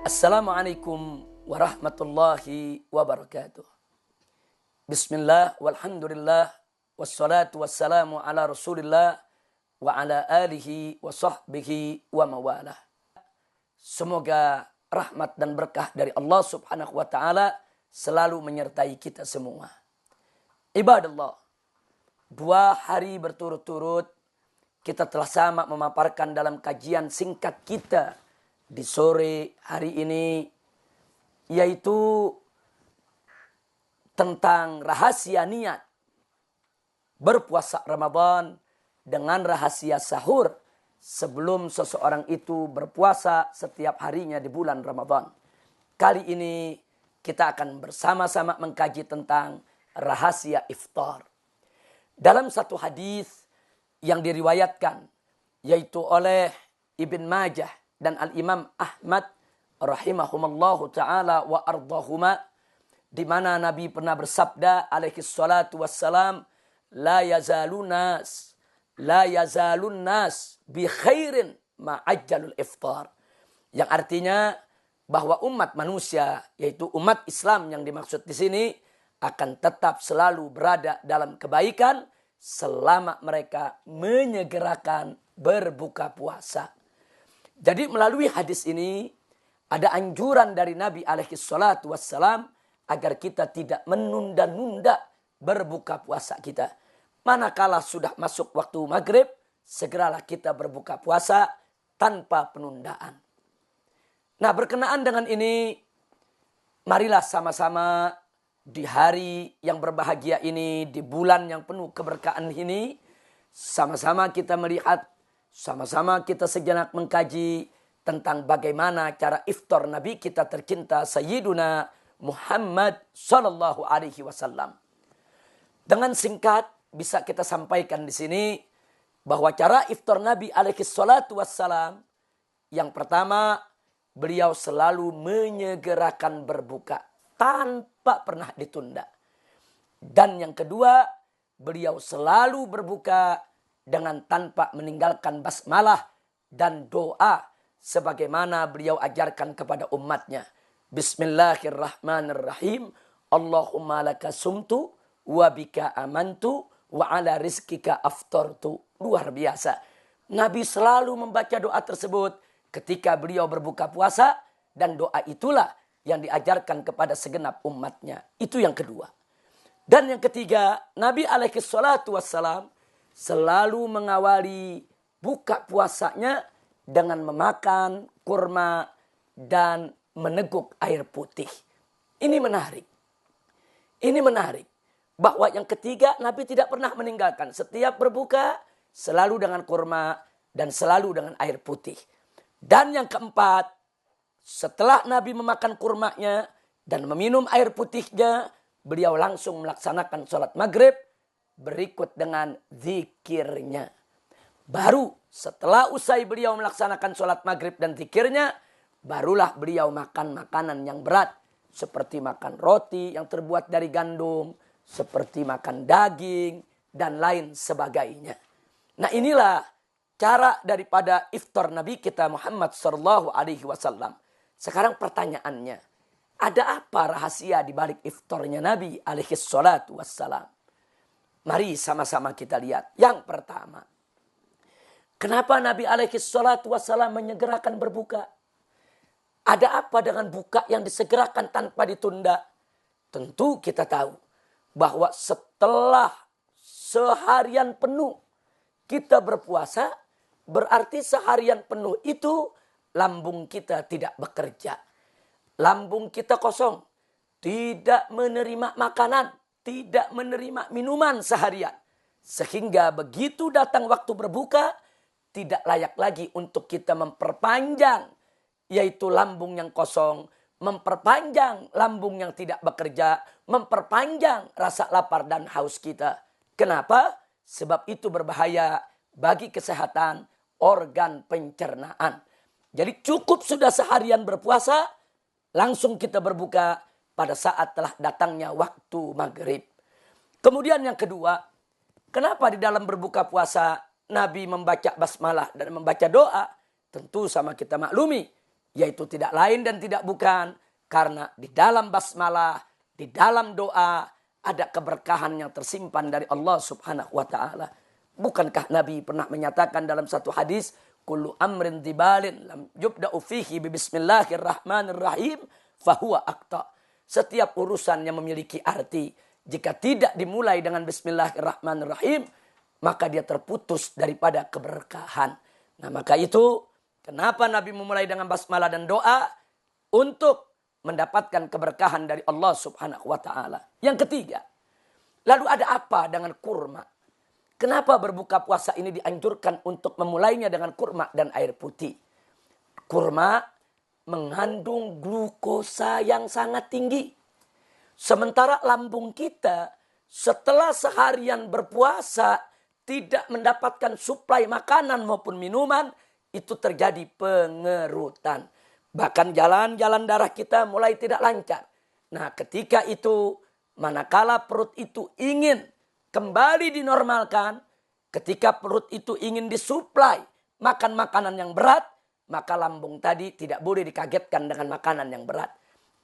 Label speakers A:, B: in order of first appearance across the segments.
A: Assalamualaikum warahmatullahi wabarakatuh. Bismillah walhamdulillah wassalatu wassalamu ala rasulillah wa ala alihi wa sahbihi wa mawalah. Semoga rahmat dan berkah dari Allah subhanahu wa ta'ala selalu menyertai kita semua. Ibadallah, 2 hari berturut-turut kita telah sama memaparkan dalam kajian singkat kita di sore hari ini, yaitu tentang rahasia niat berpuasa Ramadan dengan rahasia sahur sebelum seseorang itu berpuasa setiap harinya di bulan Ramadan. Kali ini kita akan bersama-sama mengkaji tentang rahasia iftar. Dalam satu hadis yang diriwayatkan yaitu oleh Ibn Majah dan Al-Imam Ahmad rahimahumallahu ta'ala wa ardahuma, di mana Nabi pernah bersabda alaihi salatu wassalam, la yazalun nas bi khairin ma'ajjalul iftar. Yang artinya bahwa umat manusia, yaitu umat Islam yang dimaksud di sini, akan tetap selalu berada dalam kebaikan selama mereka menyegerakan berbuka puasa. Jadi melalui hadis ini ada anjuran dari Nabi alaihi salatu wassalam agar kita tidak menunda-nunda berbuka puasa kita. Manakala sudah masuk waktu maghrib, segeralah kita berbuka puasa tanpa penundaan. Nah, berkenaan dengan ini, marilah sama-sama di hari yang berbahagia ini, di bulan yang penuh keberkahan ini, sama-sama kita melihat, sama-sama kita sejenak mengkaji tentang bagaimana cara iftar Nabi kita tercinta Sayyiduna Muhammad sallallahu alaihi wasallam. Dengan singkat bisa kita sampaikan di sini bahwa cara iftar Nabi alaihi salatu wassalam, yang pertama, beliau selalu menyegerakan berbuka tanpa pernah ditunda. Dan yang kedua, beliau selalu berbuka dengan tanpa meninggalkan basmalah dan doa sebagaimana beliau ajarkan kepada umatnya. Bismillahirrahmanirrahim. Allahumma laka sumtu wa bika amantu wa ala rizkika aftartu. Luar biasa. Nabi selalu membaca doa tersebut ketika beliau berbuka puasa, dan doa itulah yang diajarkan kepada segenap umatnya. Itu yang kedua. Dan yang ketiga, Nabi alaihi salatu wassalam selalu mengawali buka puasanya dengan memakan kurma dan meneguk air putih. Ini menarik. Ini menarik. Bahwa yang ketiga, Nabi tidak pernah meninggalkan. Setiap berbuka selalu dengan kurma dan selalu dengan air putih. Dan yang keempat, setelah Nabi memakan kurmanya dan meminum air putihnya, beliau langsung melaksanakan sholat maghrib berikut dengan zikirnya. Baru setelah usai beliau melaksanakan sholat maghrib dan zikirnya, barulah beliau makan makanan yang berat. Seperti makan roti yang terbuat dari gandum, seperti makan daging, dan lain sebagainya. Nah, inilah cara daripada iftar Nabi kita Muhammad sallallahu alaihi wasallam. Sekarang pertanyaannya, ada apa rahasia di balik iftarnya Nabi alaihi salatu wassalam? Mari sama-sama kita lihat. Yang pertama, kenapa Nabi alaihi salatu wassalam menyegerakan berbuka? Ada apa dengan buka yang disegerakan tanpa ditunda? Tentu kita tahu bahwa setelah seharian penuh kita berpuasa, berarti seharian penuh itu lambung kita tidak bekerja. Lambung kita kosong. Tidak menerima makanan, tidak menerima minuman seharian. Sehingga begitu datang waktu berbuka, tidak layak lagi untuk kita memperpanjang, yaitu lambung yang kosong, memperpanjang lambung yang tidak bekerja, memperpanjang rasa lapar dan haus kita. Kenapa? Sebab itu berbahaya bagi kesehatan organ pencernaan. Jadi cukup sudah seharian berpuasa, langsung kita berbuka pada saat telah datangnya waktu maghrib. Kemudian yang kedua, kenapa di dalam berbuka puasa Nabi membaca basmalah dan membaca doa? Tentu sama kita maklumi Yaitu tidak lain dan tidak bukan karena di dalam basmalah, di dalam doa ada keberkahan yang tersimpan dari Allah Subhanahu wa taala. Bukankah Nabi pernah menyatakan dalam satu hadis, kullu amrin dibalin lam yubda'u fihi bi bismillahirrahmanirrahim fahuwa aqta. Setiap urusan yang memiliki arti, jika tidak dimulai dengan bismillahirrahmanirrahim, maka dia terputus daripada keberkahan. Nah, maka itu kenapa Nabi memulai dengan basmalah dan doa? Untuk mendapatkan keberkahan dari Allah Subhanahu wa taala. Yang ketiga, lalu ada apa dengan kurma? Kenapa berbuka puasa ini dianjurkan untuk memulainya dengan kurma dan air putih? Kurma mengandung glukosa yang sangat tinggi. Sementara lambung kita setelah seharian berpuasa tidak mendapatkan suplai makanan maupun minuman, itu terjadi pengerutan. Bahkan jalan-jalan darah kita mulai tidak lancar. Nah, ketika itu manakala perut itu ingin kembali dinormalkan, ketika perut itu ingin disuplai makan makanan yang berat, maka lambung tadi tidak boleh dikagetkan dengan makanan yang berat.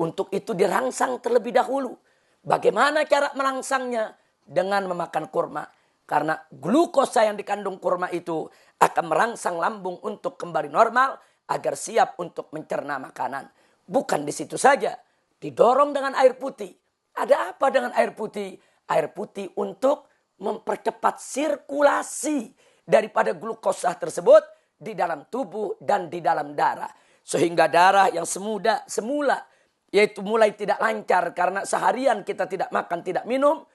A: Untuk itu dirangsang terlebih dahulu. Bagaimana cara merangsangnya? Dengan memakan kurma. Karena glukosa yang dikandung kurma itu akan merangsang lambung untuk kembali normal agar siap untuk mencerna makanan. Bukan di situ saja, didorong dengan air putih. Ada apa dengan air putih? Air putih untuk mempercepat sirkulasi daripada glukosa tersebut di dalam tubuh dan di dalam darah. Sehingga darah yang semula yaitu mulai tidak lancar karena seharian kita tidak makan, tidak minum,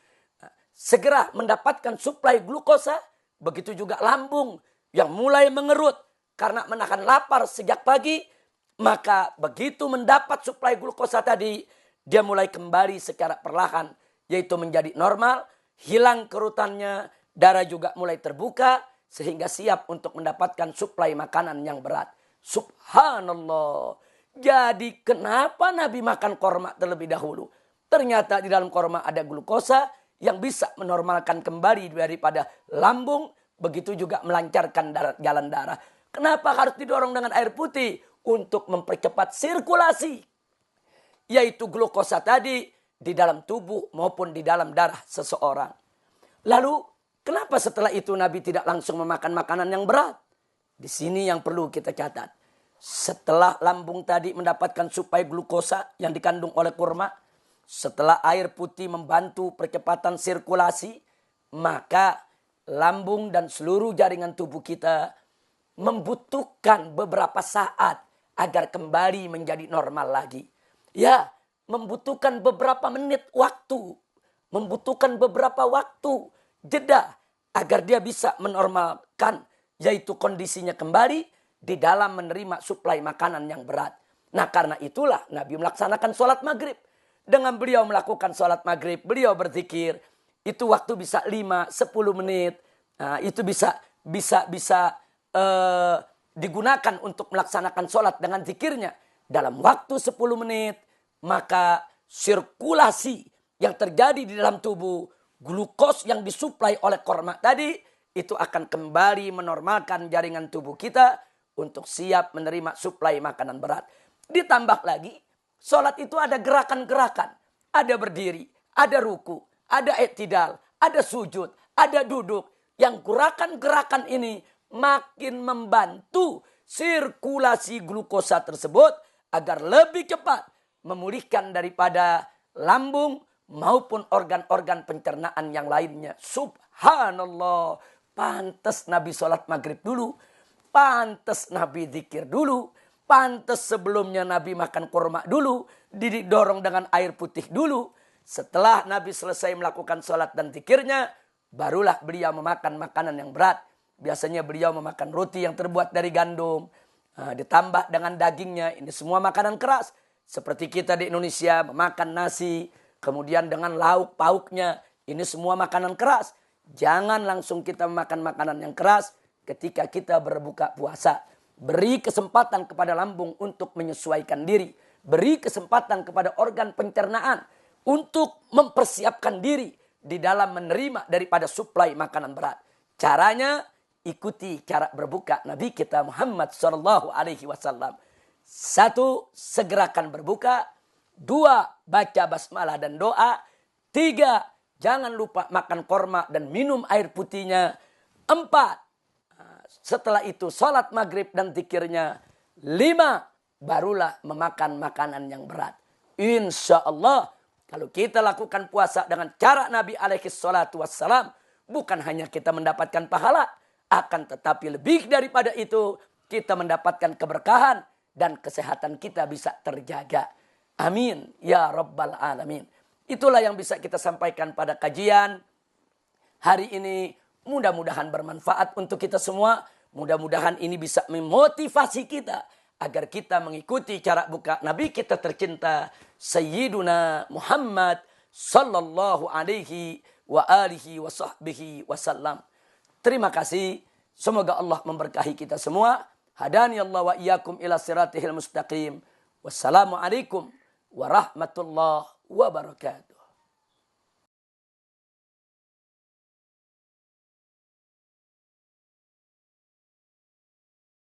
A: segera mendapatkan suplai glukosa. Begitu juga lambung yang mulai mengerut karena menahan lapar sejak pagi. Maka begitu mendapat suplai glukosa tadi, dia mulai kembali secara perlahan, yaitu menjadi normal, hilang kerutannya, darah juga mulai terbuka, sehingga siap untuk mendapatkan suplai makanan yang berat. Subhanallah. Jadi kenapa Nabi makan korma terlebih dahulu? Ternyata di dalam korma ada glukosa yang bisa menormalkan kembali daripada lambung, begitu juga melancarkan jalan darah. Kenapa harus didorong dengan air putih? Untuk mempercepat sirkulasi, yaitu glukosa tadi di dalam tubuh maupun di dalam darah seseorang. Lalu kenapa setelah itu Nabi tidak langsung memakan makanan yang berat? Di sini yang perlu kita catat. Setelah lambung tadi mendapatkan suplai glukosa yang dikandung oleh kurma, setelah air putih membantu percepatan sirkulasi, maka lambung dan seluruh jaringan tubuh kita membutuhkan beberapa saat agar kembali menjadi normal lagi. Ya, membutuhkan beberapa menit waktu, membutuhkan beberapa waktu jeda agar dia bisa menormalkan, yaitu kondisinya kembali di dalam menerima suplai makanan yang berat. Nah, karena itulah Nabi melaksanakan sholat maghrib. Dengan beliau melakukan sholat maghrib, beliau berzikir. Itu waktu bisa 5-10 menit. Nah, itu bisa digunakan untuk melaksanakan sholat dengan zikirnya. Dalam waktu 10 menit, maka sirkulasi yang terjadi di dalam tubuh, glukos yang disuplai oleh korma tadi, itu akan kembali menormalkan jaringan tubuh kita untuk siap menerima suplai makanan berat. Ditambah lagi, sholat itu ada gerakan-gerakan. Ada berdiri, ada ruku, ada i'tidal, ada sujud, ada duduk. Yang gerakan-gerakan ini makin membantu sirkulasi glukosa tersebut agar lebih cepat memulihkan daripada lambung maupun organ-organ pencernaan yang lainnya. Subhanallah. Pantas Nabi sholat maghrib dulu. Pantas Nabi zikir dulu. Pantas sebelumnya Nabi makan kurma dulu. Didorong dengan air putih dulu. Setelah Nabi selesai melakukan sholat dan zikirnya, barulah beliau memakan makanan yang berat. Biasanya beliau memakan roti yang terbuat dari gandum. Ditambah dengan dagingnya. Ini semua makanan keras. Seperti kita di Indonesia memakan nasi. Kemudian dengan lauk pauknya. Ini semua makanan keras. Jangan langsung kita memakan makanan yang keras ketika kita berbuka puasa. Beri kesempatan kepada lambung untuk menyesuaikan diri. Beri kesempatan kepada organ pencernaan untuk mempersiapkan diri di dalam menerima daripada suplai makanan berat. Caranya, ikuti cara berbuka Nabi kita Muhammad SAW. 1, segerakan berbuka. 2, baca basmalah dan doa. 3, jangan lupa makan korma dan minum air putihnya. 4, setelah itu sholat maghrib dan zikirnya. 5, barulah memakan makanan yang berat. Insya Allah, kalau kita lakukan puasa dengan cara Nabi alaihi salatu wassalam, bukan hanya kita mendapatkan pahala, akan tetapi lebih daripada itu, kita mendapatkan keberkahan dan kesehatan kita bisa terjaga. Amin ya rabbal alamin. Itulah yang bisa kita sampaikan pada kajian hari ini. Mudah-mudahan bermanfaat untuk kita semua. Mudah-mudahan ini bisa memotivasi kita agar kita mengikuti cara buka Nabi kita tercinta Sayyiduna Muhammad sallallahu alaihi wa alihi wa sahbihi wasallam. Terima kasih. Semoga Allah memberkahi kita semua. Hadani Allah wa iyyakum ila siratihil mustaqim. Wassalamualaikum warahmatullahi wabarakatuh.